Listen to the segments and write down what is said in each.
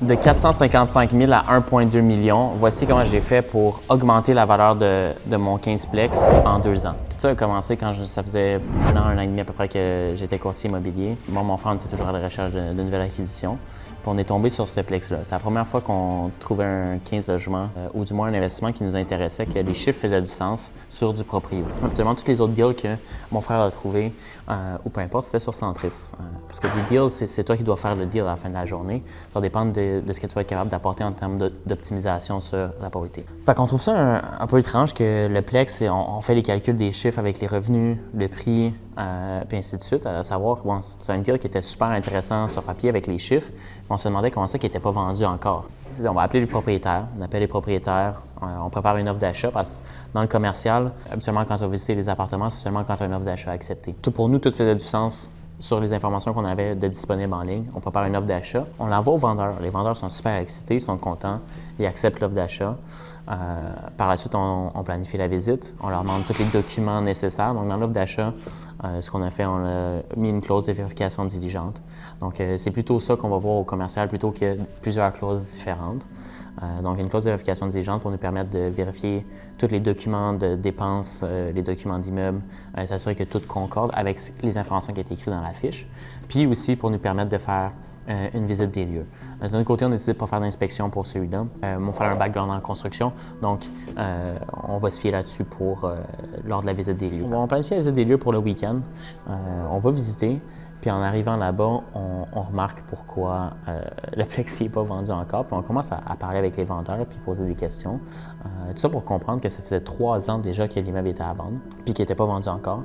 De 455 000 à 1,2 million, voici comment j'ai fait pour augmenter la valeur de mon 15plex en 2 ans. Tout ça a commencé quand ça faisait un an et demi à peu près que j'étais courtier immobilier. Moi, mon frère était toujours à la recherche de nouvelles acquisitions. Puis on est tombé sur ce plex-là. C'est la première fois qu'on trouvait un 15 logements, ou du moins un investissement qui nous intéressait, que les chiffres faisaient du sens sur du proprio. Absolument tous les autres deals que mon frère a trouvés, ou peu importe, c'était sur Centris. Parce que les deals, c'est toi qui dois faire le deal à la fin de la journée. Ça va dépendre de ce que tu vas être capable d'apporter en termes d'optimisation sur la propriété. Fait qu'on trouve ça un peu étrange que le plex, on fait les calculs des chiffres avec les revenus, le prix, puis ainsi de suite, à savoir que bon, c'est un deal qui était super intéressant sur papier avec les chiffres. On se demandait comment ça qui n'était pas vendu encore. On va appeler les propriétaires, on appelle les propriétaires, on prépare une offre d'achat parce que dans le commercial, habituellement quand on va visiter les appartements, c'est seulement quand on a une offre d'achat acceptée. Pour nous, tout faisait du sens sur les informations qu'on avait de disponibles en ligne. On prépare une offre d'achat, on l'envoie aux vendeurs. Les vendeurs sont super excités, sont contents, ils acceptent l'offre d'achat. Par la suite, on planifie la visite, on leur demande tous les documents nécessaires. Donc, dans l'offre d'achat, ce qu'on a fait, on a mis une clause de vérification diligente. Donc, c'est plutôt ça qu'on va voir au commercial plutôt que plusieurs clauses différentes. Donc, une clause de vérification diligente pour nous permettre de vérifier tous les documents de dépenses, les documents d'immeuble, s'assurer que tout concorde avec les informations qui étaient écrites dans la fiche. Puis aussi pour nous permettre de faire une visite des lieux. De notre côté, on a décidé de ne pas faire d'inspection pour celui-là. On fait un background en construction, donc on va se fier là-dessus lors de la visite des lieux. On va planifier la visite des lieux pour le week-end. On va visiter. Puis en arrivant là-bas, on remarque pourquoi le plexi n'est pas vendu encore. Puis on commence à parler avec les vendeurs puis poser des questions. Tout ça pour comprendre que ça faisait 3 ans déjà que l'immeuble était à vendre puis qu'il n'était pas vendu encore.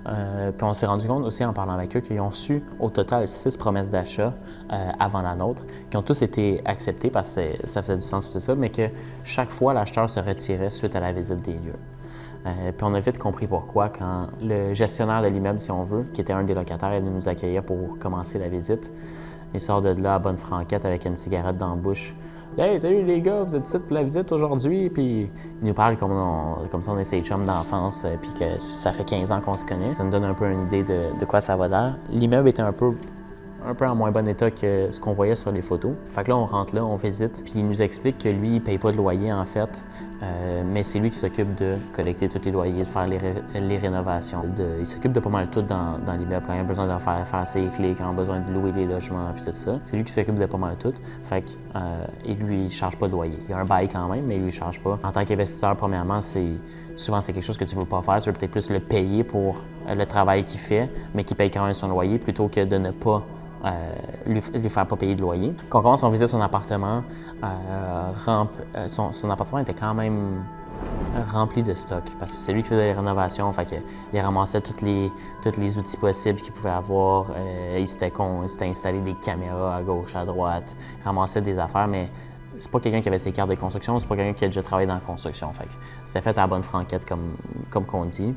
Puis on s'est rendu compte aussi en parlant avec eux qu'ils ont reçu au total 6 promesses d'achat avant la nôtre, qui ont tous été acceptées parce que ça faisait du sens pour tout ça, mais que chaque fois, l'acheteur se retirait suite à la visite des lieux. Puis on a vite compris pourquoi quand le gestionnaire de l'immeuble, si on veut, qui était un des locataires, il nous accueillait pour commencer la visite. Il sort de là à bonne franquette avec une cigarette dans la bouche. « Hey, salut les gars, vous êtes ici pour la visite aujourd'hui? » Puis il nous parle comme ça on est ses chums d'enfance, puis que ça fait 15 ans qu'on se connaît. Ça nous donne un peu une idée de quoi ça va l'air. L'immeuble était un peu en moins bon état que ce qu'on voyait sur les photos. Fait que là, on rentre là, on visite, puis il nous explique que lui, il paye pas de loyer en fait, mais c'est lui qui s'occupe de collecter tous les loyers, de faire les rénovations. Il s'occupe de pas mal tout dans l'immeuble, quand il a besoin de faire ses clés, quand il a besoin de louer les logements, puis tout ça. C'est lui qui s'occupe de pas mal tout. Fait que, et lui, il charge pas de loyer. Il y a un bail quand même, mais lui, il charge pas. En tant qu'investisseur, premièrement, souvent, c'est quelque chose que tu veux pas faire. Tu veux peut-être plus le payer pour le travail qu'il fait, mais qu'il paye quand même son loyer, plutôt que de ne pas lui faire pas payer de loyer. Quand on commence, on visite son appartement. Son appartement était quand même rempli de stock parce que c'est lui qui faisait les rénovations. Fait qu'il ramassait tous les outils possibles qu'il pouvait avoir. Il s'était installé des caméras à gauche, à droite. Il ramassait des affaires, mais c'est pas quelqu'un qui avait ses cartes de construction, c'est pas quelqu'un qui a déjà travaillé dans la construction. Fait que c'était fait à la bonne franquette, comme qu'on dit.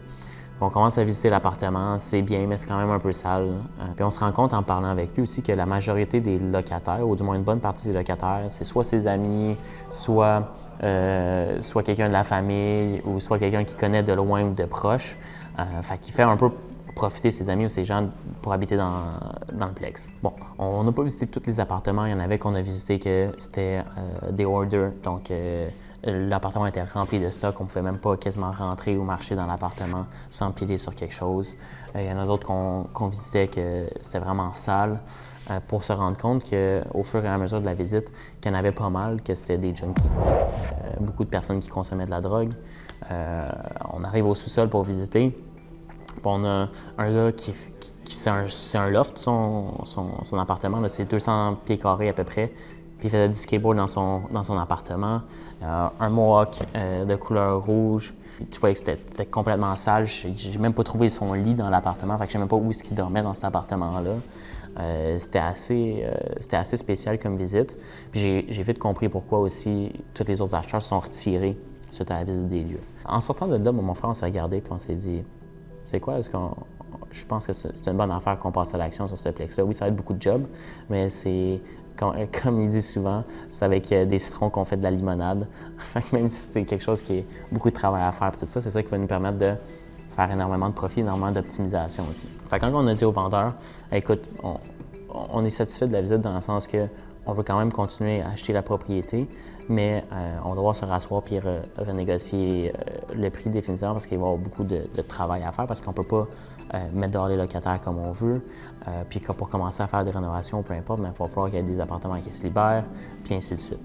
On commence à visiter l'appartement, c'est bien, mais c'est quand même un peu sale. Puis on se rend compte en parlant avec lui aussi que la majorité des locataires, ou du moins une bonne partie des locataires, c'est soit ses amis, soit quelqu'un de la famille, ou soit quelqu'un qui connaît de loin ou de proche. Fait qu'il fait un peu profiter ses amis ou ses gens pour habiter dans le plex. Bon, on n'a pas visité tous les appartements. Il y en avait qu'on a visité que c'était des orders, donc l'appartement était rempli de stock. On ne pouvait même pas quasiment rentrer ou marcher dans l'appartement sans piler sur quelque chose. Il y en a d'autres qu'on visitait que c'était vraiment sale pour se rendre compte qu'au fur et à mesure de la visite, qu'il y en avait pas mal, que c'était des junkies. Beaucoup de personnes qui consommaient de la drogue. On arrive au sous-sol pour visiter. Puis on a un gars qui c'est un loft, son appartement. Là, c'est 200 pieds carrés à peu près. Puis il faisait du skateboard dans son appartement. Un mohawk de couleur rouge. Tu voyais que c'était complètement sale. J'ai même pas trouvé son lit dans l'appartement. Fait que je sais même pas où est-ce qu'il dormait dans cet appartement-là. C'était assez spécial comme visite. Puis j'ai vite compris pourquoi aussi tous les autres acheteurs se sont retirés suite à la visite des lieux. En sortant de là, mon frère, on s'est regardé puis on s'est dit, c'est quoi? Je pense que c'est une bonne affaire qu'on passe à l'action sur ce plex-là. Oui, ça va être beaucoup de job, mais c'est, comme il dit souvent, c'est avec des citrons qu'on fait de la limonade. Même si c'est quelque chose qui est beaucoup de travail à faire et tout ça, c'est ça qui va nous permettre de faire énormément de profit, énormément d'optimisation aussi. Fait que quand on a dit aux vendeurs, écoute, on est satisfait de la visite dans le sens que on veut quand même continuer à acheter la propriété, mais on va devoir se rasseoir puis renégocier le prix définitivement parce qu'il va y avoir beaucoup de travail à faire parce qu'on ne peut pas mettre dehors les locataires comme on veut. Puis pour commencer à faire des rénovations, peu importe, il va falloir qu'il y ait des appartements qui se libèrent, puis ainsi de suite.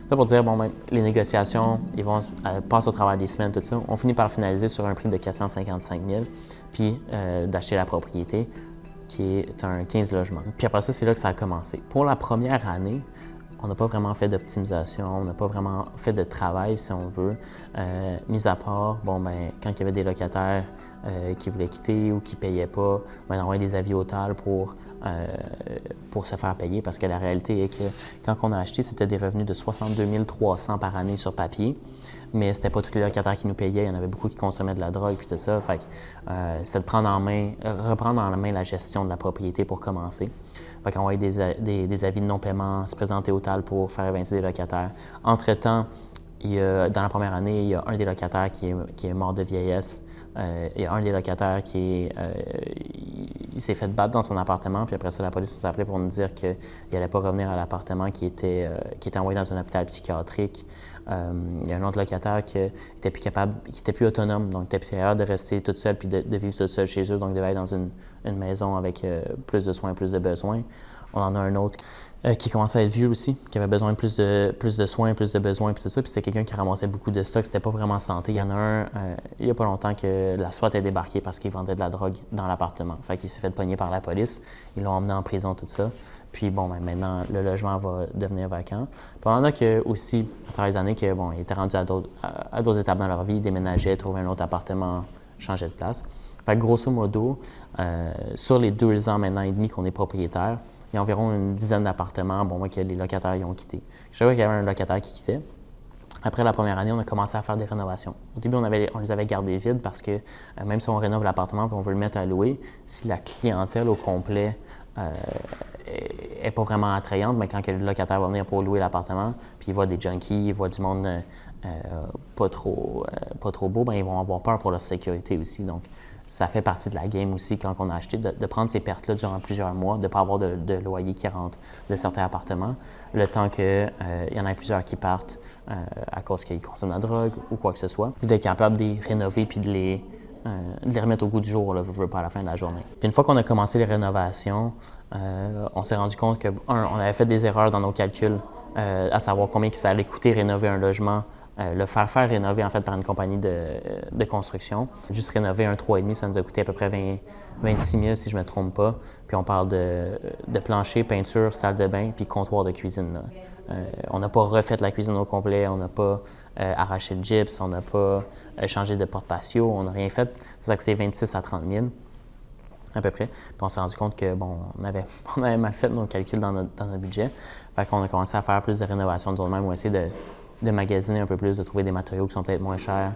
Ça pour dire, les négociations, ils vont passer au travers des semaines, tout ça. On finit par finaliser sur un prix de 455 000, puis d'acheter la propriété, qui est un 15 logements. Puis après ça, c'est là que ça a commencé. Pour la première année, on n'a pas vraiment fait d'optimisation, on n'a pas vraiment fait de travail, si on veut, mis à part, quand il y avait des locataires qui voulaient quitter ou qui ne payaient pas, on envoyait des avis au TAL pour se faire payer parce que la réalité est que quand on a acheté, c'était des revenus de 62 300 par année sur papier, mais c'était pas tous les locataires qui nous payaient, il y en avait beaucoup qui consommaient de la drogue puis tout ça. Fait que c'est de reprendre en main la gestion de la propriété pour commencer. Fait qu'on envoyait des avis de non-paiement, se présenter au TAL pour faire évincer des locataires. Entre-temps, dans la première année, il y a un des locataires qui est mort de vieillesse. Il y a un des locataires il s'est fait battre dans son appartement, puis après ça, la police nous a appelé pour nous dire qu'il n'allait pas revenir à l'appartement qui était envoyé dans un hôpital psychiatrique. Il y a un autre locataire qui était plus capable, qui était plus autonome, donc était plus capable de rester toute seule puis de vivre toute seule chez eux, donc devait être dans une maison avec plus de soins, plus de besoins. On en a un autre qui commençait à être vieux aussi, qui avait besoin de plus de soins, plus de besoins, puis tout ça. Puis c'était quelqu'un qui ramassait beaucoup de stock, c'était pas vraiment santé. Il y en a un, il y a pas longtemps que la SWAT est débarquée parce qu'il vendait de la drogue dans l'appartement. Fait qu'il s'est fait pogner par la police. Ils l'ont emmené en prison, tout ça. Puis maintenant, le logement va devenir vacant. Puis on en a que aussi, à travers les années, ils étaient rendus à d'autres étapes dans leur vie, ils déménageaient, trouvaient un autre appartement, changeaient de place. Fait que grosso modo, sur les 2 ans maintenant et demi qu'on est propriétaire, il y a environ une dizaine d'appartements que les locataires y ont quittés. Je savais qu'il y avait un locataire qui quittait. Après la première année, on a commencé à faire des rénovations. Au début, on les avait gardés vides parce que même si on rénove l'appartement et on veut le mettre à louer, si la clientèle au complet n'est pas vraiment attrayante, mais quand le locataire va venir pour louer l'appartement, puis il voit des junkies, il voit du monde pas trop beau, ils vont avoir peur pour leur sécurité aussi. Donc, ça fait partie de la game aussi quand on a acheté, de prendre ces pertes-là durant plusieurs mois, de ne pas avoir de loyer qui rentre de certains appartements, le temps qu'il y en ait plusieurs qui partent à cause qu'ils consomment la drogue ou quoi que ce soit, puis d'être capable de les rénover puis de les remettre au goût du jour, pas à la fin de la journée. Puis une fois qu'on a commencé les rénovations, on s'est rendu compte que, on avait fait des erreurs dans nos calculs, à savoir combien ça allait coûter rénover un logement, le faire rénover en fait par une compagnie de construction. Juste rénover un 3,5, ça nous a coûté à peu près 26 000 si je ne me trompe pas. Puis on parle de plancher, peinture, salle de bain, puis comptoir de cuisine. Là. On n'a pas refait la cuisine au complet, on n'a pas arraché le gyps, on n'a pas changé de porte-patio, on n'a rien fait. Ça a coûté 26 à 30 000 à peu près. Puis on s'est rendu compte que on avait mal fait nos calculs dans notre budget. Fait qu'on a commencé à faire plus de rénovations de nous-mêmes ou essayer de magasiner un peu plus, de trouver des matériaux qui sont peut-être moins chers,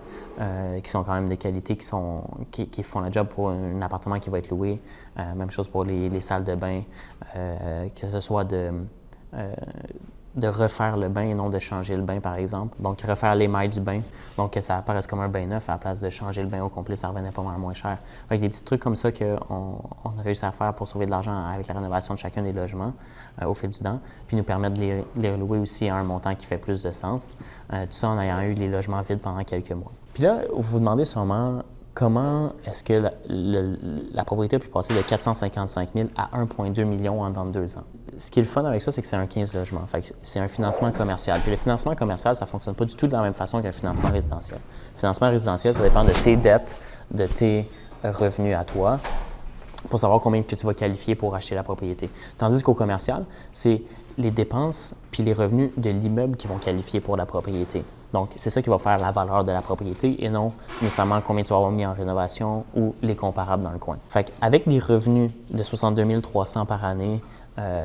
qui sont quand même de qualité, qui font le job pour un appartement qui va être loué. Même chose pour les salles de bain, que ce soit de refaire le bain et non de changer le bain, par exemple. Donc, refaire les mailles du bain, donc que ça apparaisse comme un bain neuf, à la place de changer le bain au complet, ça revenait pas mal moins cher. Fait que des petits trucs comme ça qu'on a réussi à faire pour sauver de l'argent avec la rénovation de chacun des logements au fil du temps, puis nous permettre de les relouer aussi à un montant qui fait plus de sens. Tout ça en ayant eu les logements vides pendant quelques mois. Puis là, vous vous demandez sûrement comment est-ce que la propriété a pu passer de 455 000 à 1,2 million en dans 2 ans. Ce qui est le fun avec ça, c'est que c'est un 15 logements. Fait que c'est un financement commercial. Puis le financement commercial, ça ne fonctionne pas du tout de la même façon qu'un financement résidentiel. Le financement résidentiel, ça dépend de tes dettes, de tes revenus à toi, pour savoir combien que tu vas qualifier pour acheter la propriété. Tandis qu'au commercial, c'est les dépenses puis les revenus de l'immeuble qui vont qualifier pour la propriété. Donc, c'est ça qui va faire la valeur de la propriété et non nécessairement combien tu vas avoir mis en rénovation ou les comparables dans le coin. Fait qu'avec des revenus de 62 300 par année,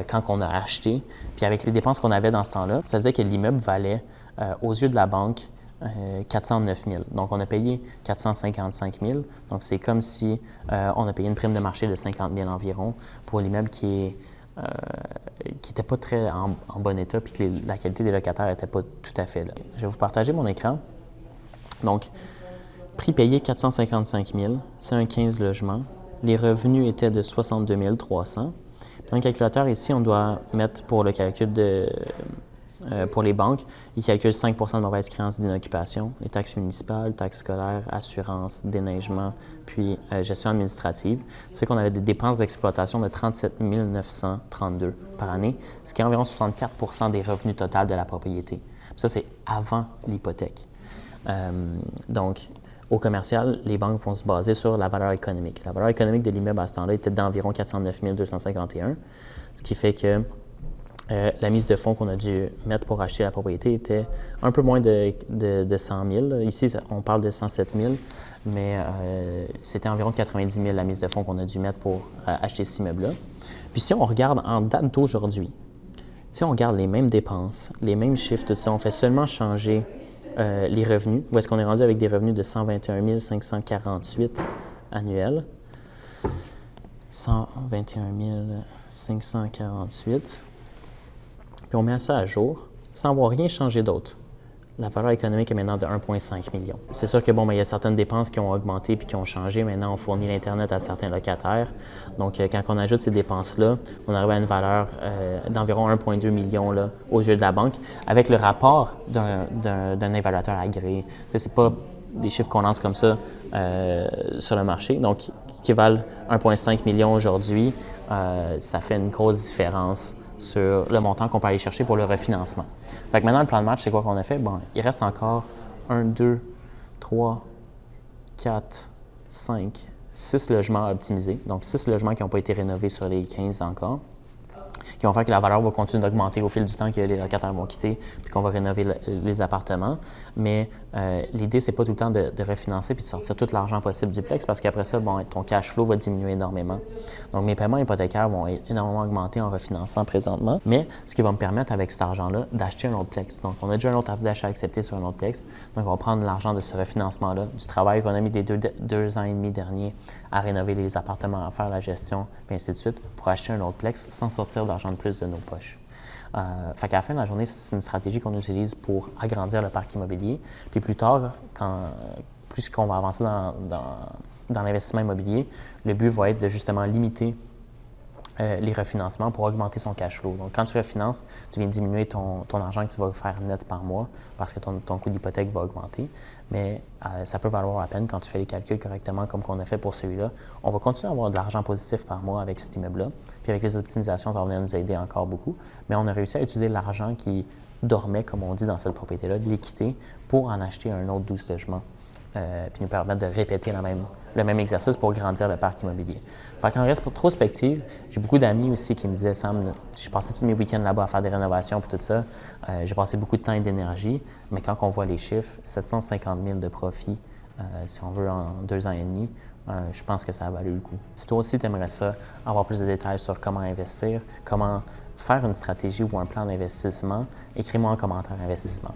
quand on a acheté, puis avec les dépenses qu'on avait dans ce temps-là, ça faisait que l'immeuble valait, aux yeux de la banque, 409 000. Donc, on a payé 455 000. Donc, c'est comme si on a payé une prime de marché de 50 000 environ pour l'immeuble qui n'était pas très en bon état puis que la qualité des locataires n'était pas tout à fait là. Je vais vous partager mon écran. Donc, prix payé 455 000, c'est un 15 logements. Les revenus étaient de 62 300. Dans le calculateur, ici, on doit mettre pour le calcul pour les banques, ils calculent 5 de mauvaise créance d'inoccupation, les taxes municipales, taxes scolaires, assurance, déneigement, puis gestion administrative. Ça fait qu'on avait des dépenses d'exploitation de 37 932 par année, ce qui est environ 64 des revenus totaux de la propriété. Puis ça, c'est avant l'hypothèque. Donc, au commercial, les banques vont se baser sur la valeur économique. La valeur économique de l'immeuble à ce temps-là était d'environ 409 251, ce qui fait que la mise de fonds qu'on a dû mettre pour acheter la propriété était un peu moins de 100 000. Ici, on parle de 107 000, mais c'était environ 90 000 la mise de fonds qu'on a dû mettre pour acheter cet immeuble-là. Puis si on regarde en date d'aujourd'hui, si on regarde les mêmes dépenses, les mêmes chiffres, tout ça, on fait seulement changer les revenus, où est-ce qu'on est rendu avec des revenus de 121 548 annuels. 121 548. Puis on met ça à jour sans avoir rien changé d'autre. La valeur économique est maintenant de 1,5 million. C'est sûr que il y a certaines dépenses qui ont augmenté puis qui ont changé. Maintenant, on fournit l'Internet à certains locataires. Donc, quand on ajoute ces dépenses-là, on arrive à une valeur d'environ 1,2 million là, aux yeux de la banque, avec le rapport d'un évaluateur agréé. Ce n'est pas des chiffres qu'on lance comme ça sur le marché. Donc, qui valent 1,5 million aujourd'hui, ça fait une grosse différence sur le montant qu'on peut aller chercher pour le refinancement. Fait que maintenant, le plan de match, c'est quoi qu'on a fait? Bon, il reste encore 1, 2, 3, 4, 5, 6 logements à optimiser. Donc, 6 logements qui n'ont pas été rénovés sur les 15 encore, qui vont faire que la valeur va continuer d'augmenter au fil du temps que les locataires vont quitter puis qu'on va rénover les appartements. Mais l'idée, c'est pas tout le temps de refinancer puis de sortir tout l'argent possible du Plex parce qu'après ça, ton cash flow va diminuer énormément. Donc, mes paiements hypothécaires vont énormément augmenter en refinançant présentement, mais ce qui va me permettre avec cet argent-là d'acheter un autre Plex. Donc, on a déjà un autre offre d'achat accepté sur un autre Plex. Donc, on va prendre l'argent de ce refinancement-là, du travail qu'on a mis des 2 ans et demi derniers à rénover les appartements, à faire la gestion, puis ainsi de suite, pour acheter un autre Plex sans sortir d'argent de plus de nos poches. Fait qu'à la fin de la journée, c'est une stratégie qu'on utilise pour agrandir le parc immobilier. Puis plus tard, plus qu'on va avancer dans l'investissement immobilier, le but va être de justement limiter les refinancements pour augmenter son cash flow. Donc, quand tu refinances, tu viens diminuer ton argent que tu vas faire net par mois parce que ton coût d'hypothèque va augmenter. Mais ça peut valoir la peine quand tu fais les calculs correctement comme qu'on a fait pour celui-là. On va continuer à avoir de l'argent positif par mois avec cet immeuble-là. Puis avec les optimisations, ça va venir nous aider encore beaucoup. Mais on a réussi à utiliser l'argent qui dormait, comme on dit, dans cette propriété-là, de l'équité pour en acheter un autre 12 logements. Puis nous permettre de répéter le même exercice pour grandir le parc immobilier. Fait qu'en rétrospective, j'ai beaucoup d'amis aussi qui me disaient « Sam, je passais tous mes week-ends là-bas à faire des rénovations et tout ça. J'ai passé beaucoup de temps et d'énergie, mais quand on voit les chiffres, 750 000 de profit, si on veut, en 2 ans et demi, je pense que ça a valu le coup. Si toi aussi tu aimerais ça, avoir plus de détails sur comment investir, comment faire une stratégie ou un plan d'investissement, écris-moi en commentaire investissement.